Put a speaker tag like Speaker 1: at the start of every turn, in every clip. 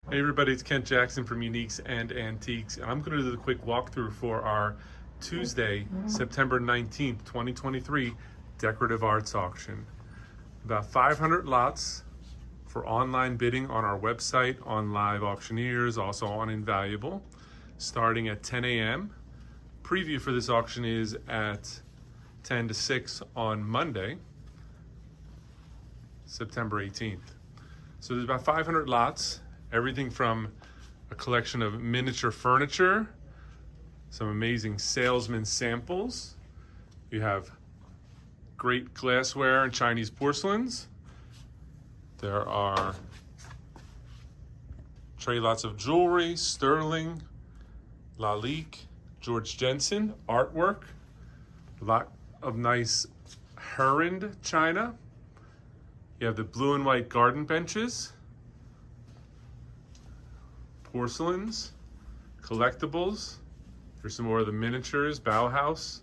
Speaker 1: Hey everybody, it's Kent Jackson from Uniques and Antiques. I'm going to do the quick walkthrough for our Tuesday, September 19th, 2023 Decorative Arts Auction. About 500 lots for online bidding on our website, on Live Auctioneers, also on Invaluable, starting at 10 a.m. Preview for this auction is at 10 to 6 on Monday, September 18th. So there's about 500 lots. Everything from a collection of miniature furniture, some amazing salesman samples. You have great glassware and Chinese porcelains. There are lots of jewelry, sterling, Lalique, George Jensen, artwork, a lot of nice Herend china. You have the blue and white garden benches, porcelains, collectibles. Here's some more of the miniatures, Bauhaus,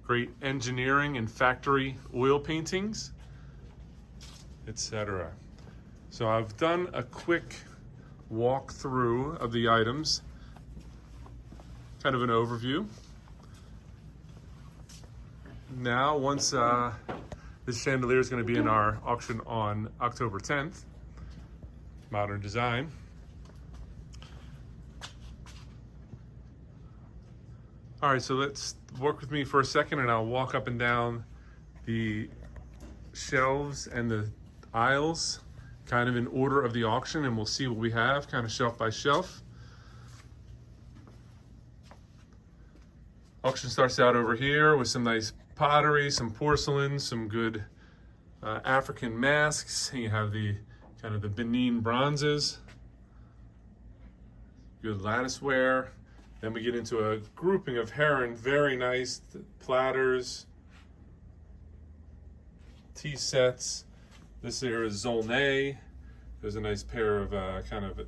Speaker 1: great engineering and factory oil paintings, etc. So I've done a quick walkthrough of the items, kind of an overview. Now, once this chandelier is going to be in our auction on October 10th, modern design. All right, so let's work with me for a second and I'll walk up and down the shelves and the aisles, kind of in order of the auction, and we'll see what we have, kind of shelf by shelf. Auction starts out over here with some nice pottery, some porcelain, some good African masks. You have the kind of the Benin bronzes, good latticeware. Then we get into a grouping of Herend, very nice platters, tea sets. This here is Zolnay. There's a nice pair of kind of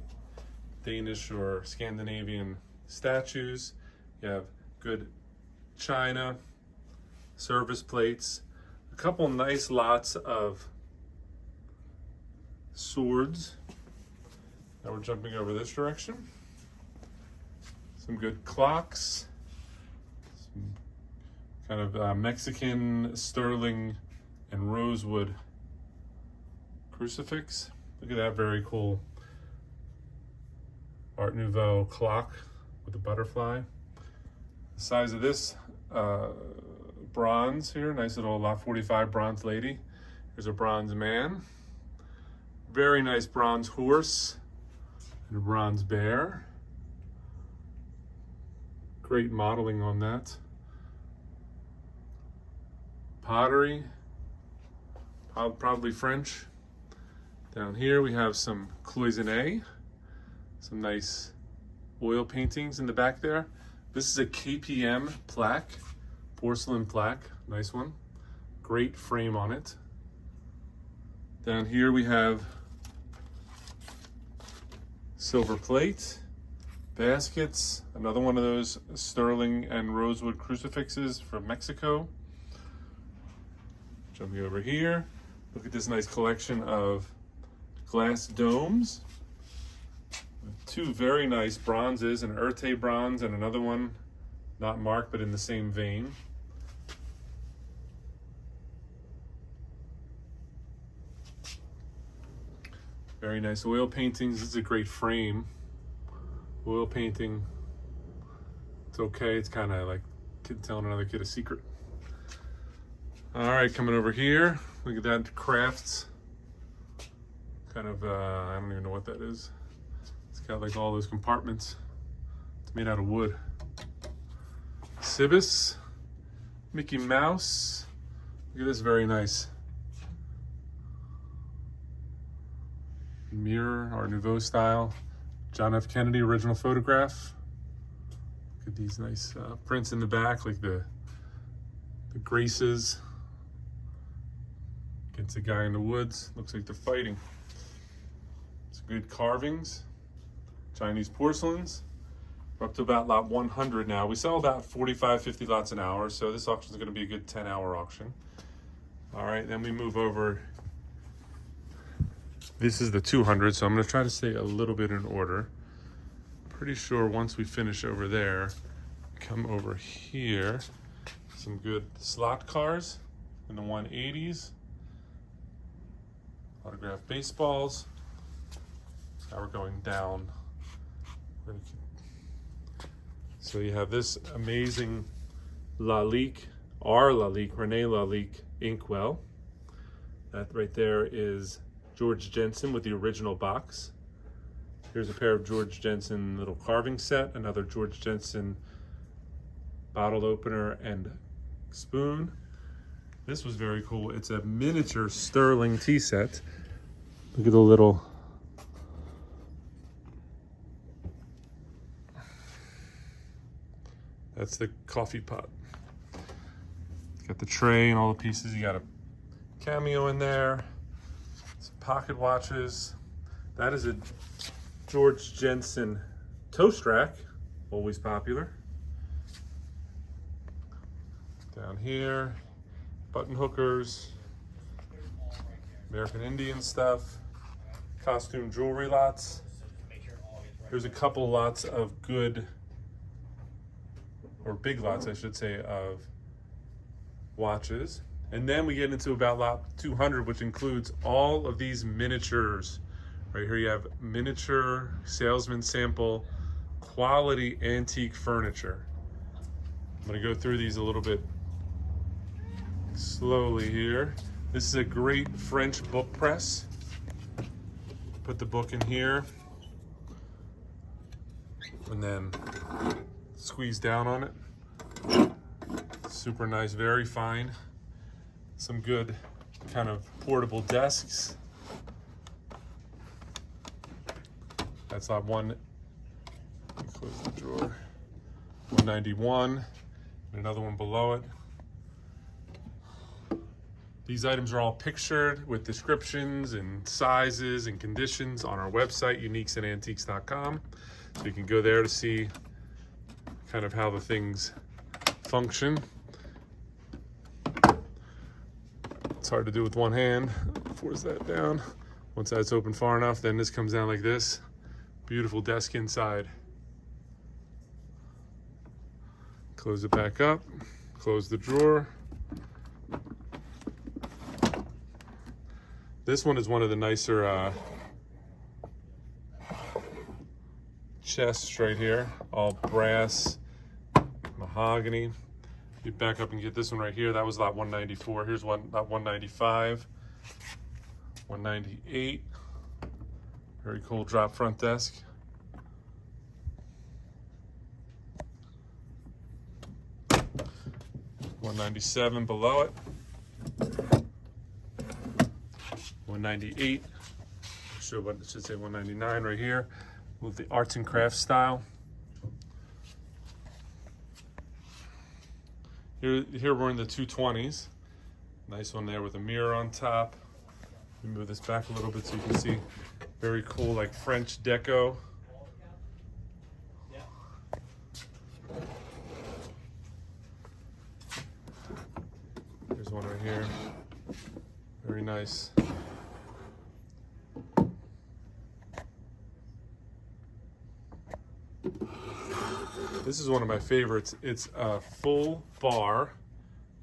Speaker 1: Danish or Scandinavian statues. You have good china, service plates, a couple nice lots of swords. Now we're jumping over this direction. Some good clocks, some kind of Mexican sterling and rosewood crucifix. Look at that, very cool Art Nouveau clock with a butterfly. The size of this bronze here, nice little Lot 45 bronze lady. Here's a bronze man. Very nice bronze horse and a bronze bear. Great modeling on that. Pottery, probably French. Down here we have some cloisonné, some nice oil paintings in the back there. This is a KPM plaque, porcelain plaque, nice one. Great frame on it. Down here we have silver plate, baskets, another one of those sterling and rosewood crucifixes from Mexico. Jumping over here, look at this nice collection of glass domes. Two very nice bronzes, an Urte bronze and another one not marked but in the same vein. Very nice oil paintings. This is a great frame. Oil painting. It's okay. It's kind of like a kid telling another kid a secret. All right, coming over here. Look at that crafts. Kind of, I don't even know what that is. It's got like all those compartments. It's made out of wood. Cibus, Mickey Mouse. Look at this, very nice. Mirror, Art Nouveau style. John F. Kennedy original photograph. Look at these nice prints in the back, like the graces. Against a guy in the woods. Looks like they're fighting. It's good carvings. Chinese porcelains. We're up to about lot 100 now. We sell about 45, 50 lots an hour, so this auction is going to be a good 10-hour auction. All right, then we move over This is the 200, so I'm going to try to stay a little bit in order. Pretty sure once we finish over there, come over here, some good slot cars in the 180s, autographed baseballs. Now we're going down. So you have this amazing Lalique, Renee Lalique inkwell. That right there is George Jensen with the original box. Here's a pair of George Jensen little carving set, another George Jensen bottle opener and spoon. This was very cool. It's a miniature sterling tea set. Look at the little that's the coffee pot. Got the tray and all the pieces. You got a cameo in there. Some pocket watches. That is a George Jensen toast rack, always popular. Down here, button hookers, American Indian stuff, costume jewelry lots. There's a couple lots of good, or big lots, I should say, of watches. And then we get into about lot 200, which includes all of these miniatures. Right here you have miniature salesman sample quality antique furniture. I'm gonna go through these a little bit slowly here. This is a great French book press. Put the book in here and then squeeze down on it. Super nice, very fine. Some good kind of portable desks. That's not one. Close the drawer. 191, and another one below it. These items are all pictured with descriptions and sizes and conditions on our website, uniquesandantiques.com. So you can go there to see kind of how the things function. It's hard to do with one hand. Force that down. Once that's open far enough, then this comes down like this. Beautiful desk inside. Close it back up. Close the drawer. This one is one of the nicer chests right here. All brass, mahogany. You back up and get this one right here. That was lot 194. Here's lot 195, 198. Very cool drop front desk. $197 below it. 198. Should say 199 right here with the arts and crafts style. Here we're in the 220s. Nice one there with a mirror on top. Let me move this back a little bit so you can see. Very cool, like French deco. There's one right here. Very nice. This is one of my favorites. It's a full bar.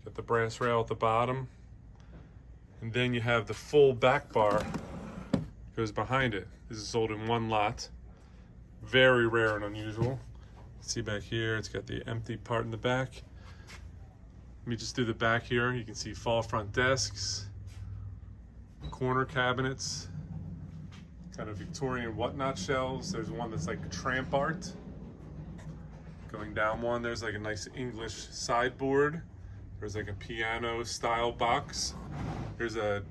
Speaker 1: Got the brass rail at the bottom. And then you have the full back bar goes behind it. This is sold in one lot. Very rare and unusual. See back here, it's got the empty part in the back. Let me just do the back here. You can see fall front desks, corner cabinets, kind of Victorian whatnot shelves. There's one that's like tramp art. Going down one, there's like a nice English sideboard. There's like a piano style box. There's a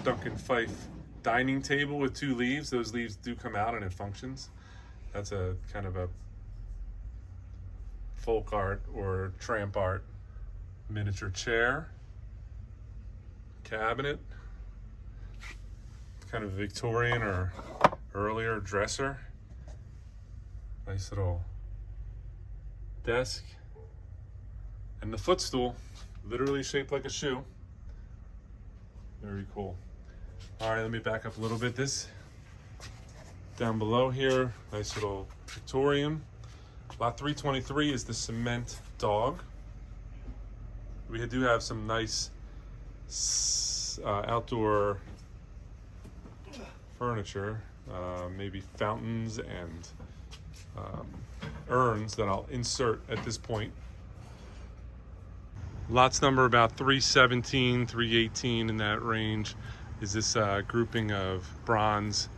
Speaker 1: Duncan Fife dining table with 2 leaves. Those leaves do come out and it functions. That's a kind of a folk art or tramp art miniature chair, cabinet, kind of Victorian or earlier dresser. Nice little desk. And the footstool, literally shaped like a shoe. Very cool. All right, let me back up a little bit. This down below here, nice little Victorian. Lot 323 is the cement dog. We do have some nice outdoor furniture, maybe fountains and urns that I'll insert at this point. Lots number about 317, 318 in that range is this grouping of bronze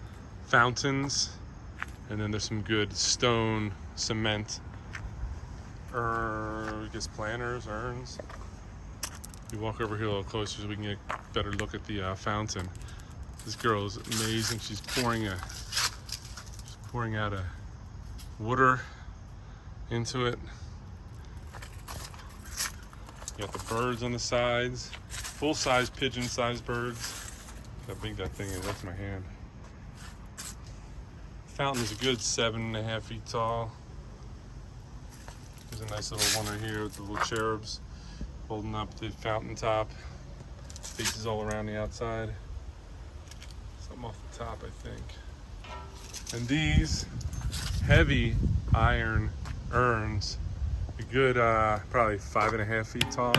Speaker 1: fountains, and then there's some good stone, cement, I guess planters, urns. We walk over here a little closer so we can get a better look at the fountain. This girl is amazing. She's pouring out a water into it. You got the birds on the sides, full-size pigeon-sized birds. How big that thing is, that's my hand. Fountain is a good 7.5 feet tall. There's a nice little one right here with the little cherubs holding up the fountain top. Faces all around the outside. Something off the top, I think. And these heavy iron urns, a good probably 5.5 feet tall.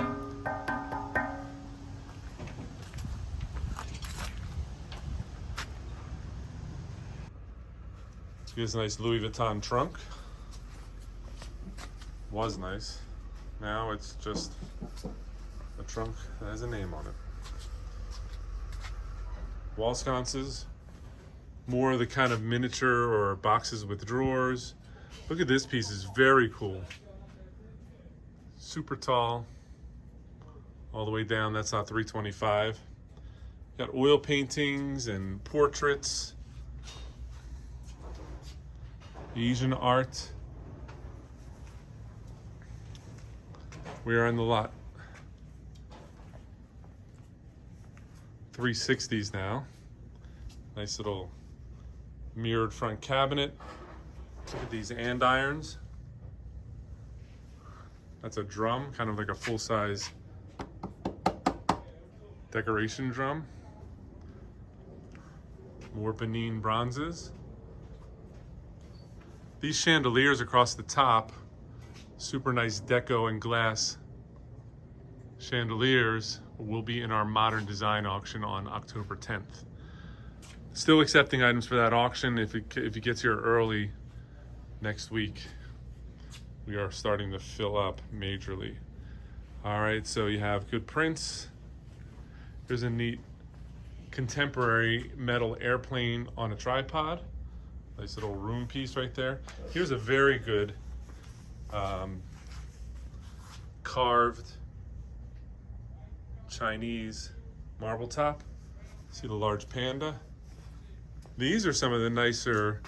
Speaker 1: Here's a nice Louis Vuitton trunk. Was nice. Now it's just a trunk that has a name on it. Wall sconces. More of the kind of miniature or boxes with drawers. Look at this piece, it's very cool. Super tall. All the way down, that's not 325. Got oil paintings and portraits. Asian art. We are in the lot 360s now. Nice little mirrored front cabinet. Look at these andirons. That's a drum, kind of like a full-size decoration drum. More Benin bronzes. These chandeliers across the top, super nice deco and glass chandeliers, will be in our modern design auction on October 10th. Still accepting items for that auction. If it gets here early next week, we are starting to fill up majorly. All right, so you have good prints. Here's a neat contemporary metal airplane on a tripod. Nice little room piece right there. Here's a very good carved Chinese marble top. See the large panda. These are some of the nicer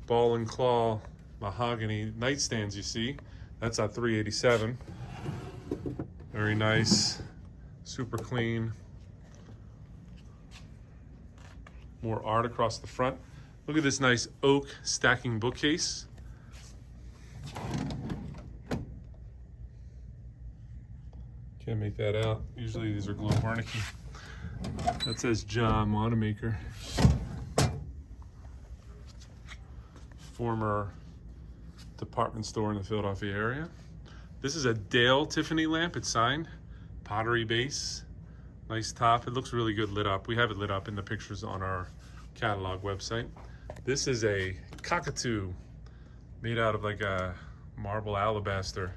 Speaker 1: ball and claw mahogany nightstands you see. That's at 387. Very nice, super clean. More art across the front. Look at this nice oak stacking bookcase. Can't make that out. Usually these are glow Wernicke. That says John Wanamaker. Former department store in the Philadelphia area. This is a Dale Tiffany lamp. It's signed. Pottery base. Nice top. It looks really good lit up. We have it lit up in the pictures on our catalog website. This is a cockatoo made out of like a marble alabaster.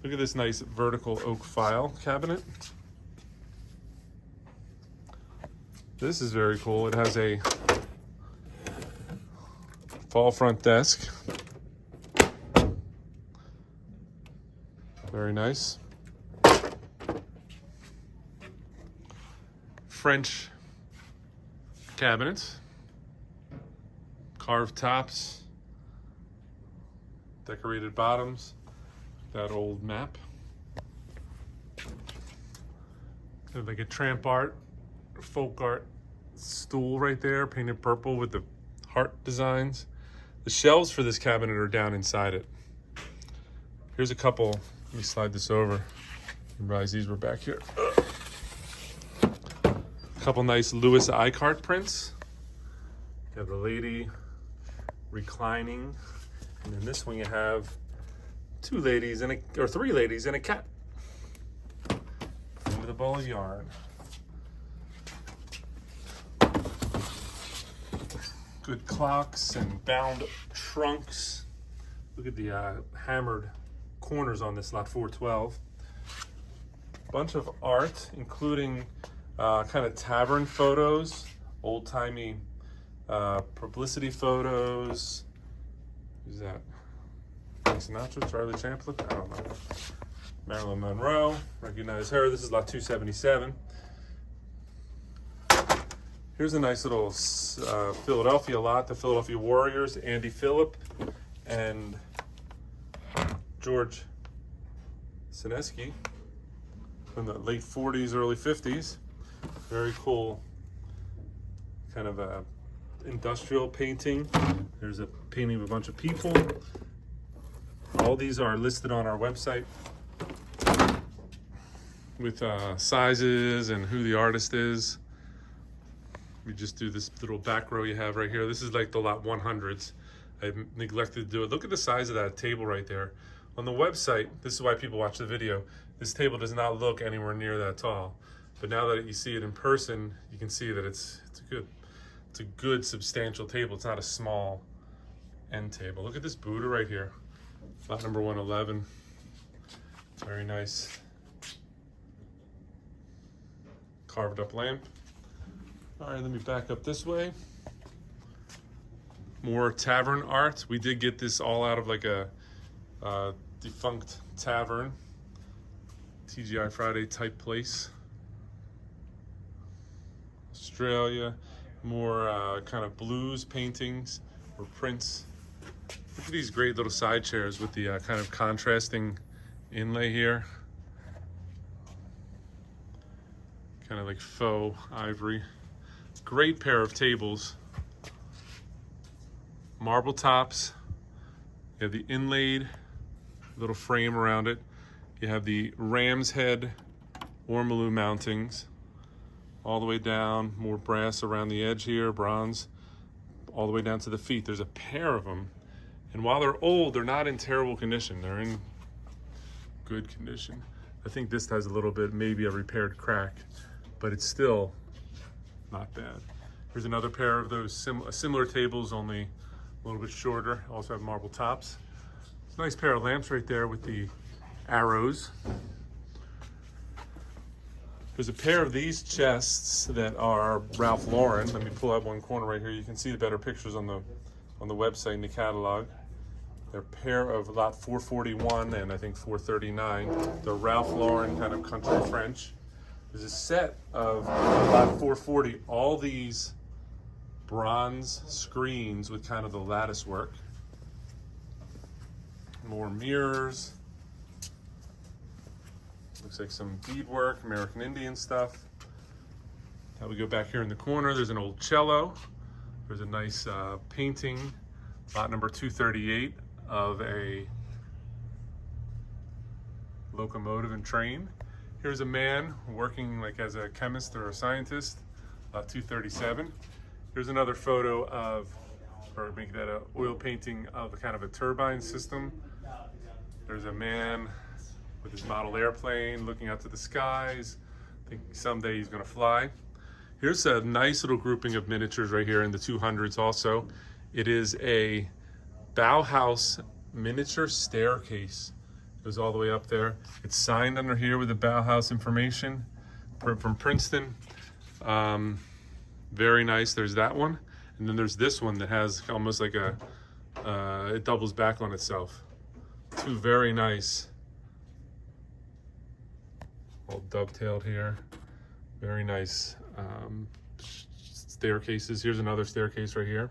Speaker 1: Look at this nice vertical oak file cabinet. This is very cool. It has a fall front desk. Very nice. French cabinets. Carved tops. Decorated bottoms. That old map. Like a tramp art, folk art stool right there, painted purple with the heart designs. The shelves for this cabinet are down inside it. Here's a couple. Let me slide this over. I realize these were back here. A couple nice Lewis iCart prints. You have the lady reclining, and in this one you have three ladies and a cat. With a ball of yarn. Good clocks and bound trunks. Look at the hammered corners on this lot 412. Bunch of art, including kind of tavern photos, old-timey publicity photos. Who's that? Frank Sinatra, Charlie Chaplin? I don't know. Marilyn Monroe, recognize her. This is lot 277. Here's a nice little Philadelphia lot, the Philadelphia Warriors, Andy Phillip and George Sineski from the late 40s, early 50s. Very cool kind of a industrial painting. There's a painting of a bunch of people. All these are listed on our website with sizes and who the artist is. We just do this little back row you have right here. This is like the lot 100s. I neglected to do it. Look at the size of that table right there. On the website, this is why people watch the video, this table does not look anywhere near that tall. But now that you see it in person, you can see that it's a good substantial table. It's not a small end table. Look at this Buddha right here. Lot number 111. Very nice. Carved up lamp. All right, let me back up this way. More tavern art. We did get this all out of like a defunct tavern, TGI Friday type place. Australia. More kind of blues paintings or prints. Look at these great little side chairs with the kind of contrasting inlay here. Kind of like faux ivory. Great pair of tables. Marble tops. You have the inlaid little frame around it. You have the ram's head ormolu mountings all the way down. More brass around the edge here, bronze, all the way down to the feet. There's a pair of them. And while they're old, they're not in terrible condition. They're in good condition. I think this has a little bit, maybe a repaired crack, but it's still not bad. Here's another pair of those similar tables, only a little bit shorter. Also have marble tops. It's a nice pair of lamps right there with the arrows. There's a pair of these chests that are Ralph Lauren. Let me pull out one corner right here. You can see the better pictures on the website in the catalog. They're a pair of lot 441 and I think 439. The Ralph Lauren kind of country French. There's a set of lot 440, all these bronze screens with kind of the lattice work. More mirrors. Looks like some beadwork, American Indian stuff. Now we go back here in the corner. There's an old cello. There's a nice painting, lot number 238, of a locomotive and train. Here's a man working like as a chemist or a scientist, lot 237. Here's another photo of, or make that a oil painting of a kind of a turbine system. There's a man with his model airplane looking out to the skies. I think someday he's gonna fly. Here's a nice little grouping of miniatures right here in the 200s also. It is a Bauhaus miniature staircase. It goes all the way up there. It's signed under here with the Bauhaus information from Princeton. Very nice, there's that one. And then there's this one that has almost like a, it doubles back on itself. Two very nice, all dovetailed here. Very nice staircases. Here's another staircase right here,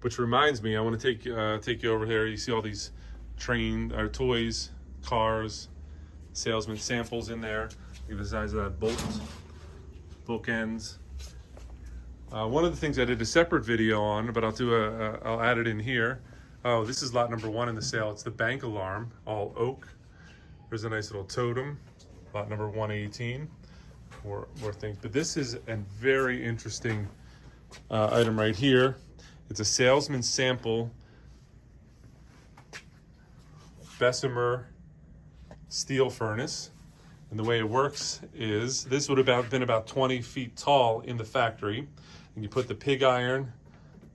Speaker 1: which reminds me, I want to take you over there. You see all these toys, cars, salesman samples in there. Look at the size of that bookends. One of the things I did a separate video on, but I'll add it in here. Oh, this is lot number 1 in the sale. It's the bank alarm, all oak. There's a nice little totem, lot number 118. more things. But this is a very interesting item right here. It's a salesman's sample Bessemer steel furnace. And the way it works is this would have been about 20 feet tall in the factory. And you put the pig iron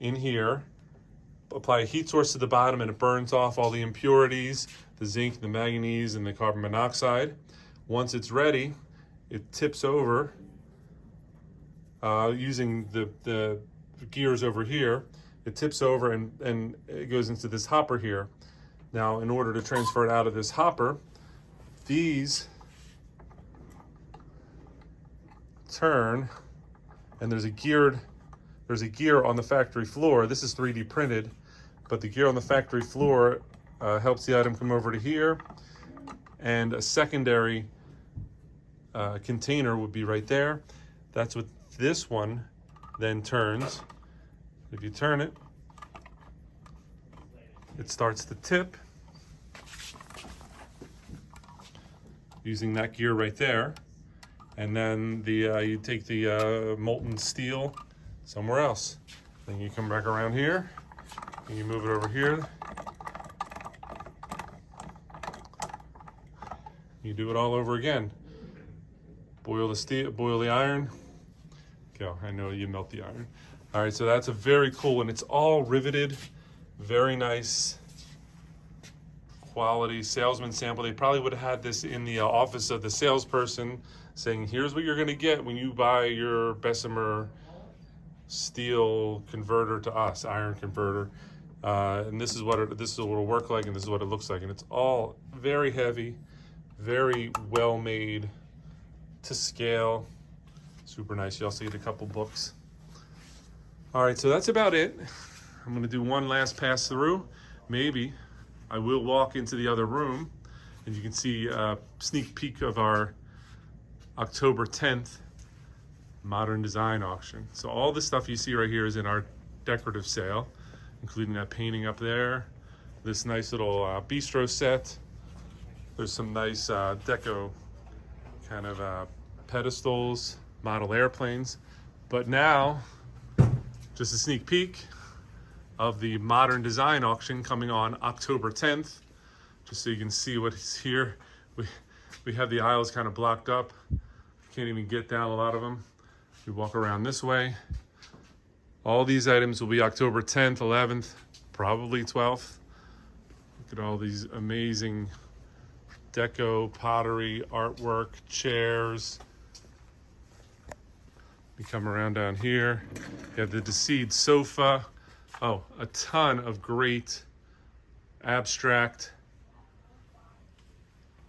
Speaker 1: in here, apply a heat source to the bottom, and it burns off all the impurities, the zinc, the manganese, and the carbon monoxide. Once it's ready, it tips over using the gears over here. It tips over and it goes into this hopper here. Now, in order to transfer it out of this hopper, these turn, and there's a gear on the factory floor. This is 3D printed, but the gear on the factory floor helps the item come over to here, and a secondary container would be right there. That's what this one then turns. If you turn it, it starts to tip using that gear right there. And then you take the molten steel somewhere else. Then you come back around here and you move it over here. You do it all over again. Boil the steel, boil the iron. Go, I know you melt the iron. All right, so that's a very cool, and it's all riveted. Very nice quality salesman sample. They probably would have had this in the office of the salesperson, saying, here's what you're gonna get when you buy your Bessemer steel converter to us, iron converter. And this is what it'll work like, and this is what it looks like. And it's all very heavy, very well made to scale. Super nice. You also get a couple books. All right, so that's about it. I'm gonna do one last pass through. Maybe I will walk into the other room, and you can see a sneak peek of our October 10th modern design auction. So all the stuff you see right here is in our decorative sale, including that painting up there, this nice little bistro set. There's some nice deco kind of pedestals, model airplanes. But now, just a sneak peek of the modern design auction coming on October 10th, just so you can see what is here. We have the aisles kind of blocked up. Can't even get down a lot of them. We walk around this way. All these items will be October 10th, 11th, probably 12th. Look at all these amazing deco, pottery, artwork, chairs. We come around down here. You have the Decide sofa. Oh, a ton of great abstract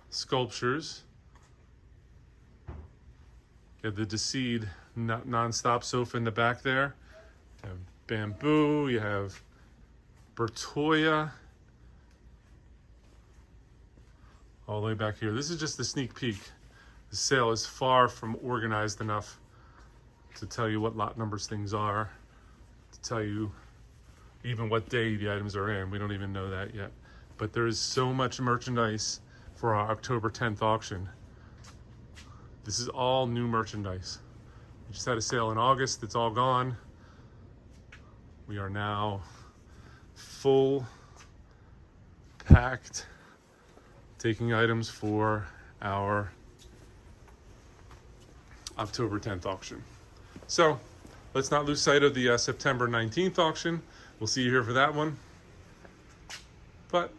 Speaker 1: sculptures. You have the Decide non-stop sofa in the back there. You have bamboo, you have Bertoya. All the way back here. This is just the sneak peek. The sale is far from organized enough to tell you what lot numbers things are, to tell you even what day the items are in. We don't even know that yet. But there is so much merchandise for our October 10th auction. This is all new merchandise. We just had a sale in August, it's all gone. We are now full packed, taking items for our October 10th auction. So let's not lose sight of the September 19th auction. We'll see you here for that one. But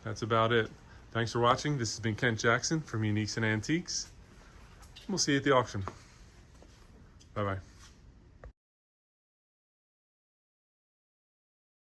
Speaker 1: that's about it. Thanks for watching. This has been Kent Jackson from Uniques and Antiques. We'll see you at the auction. Bye-bye.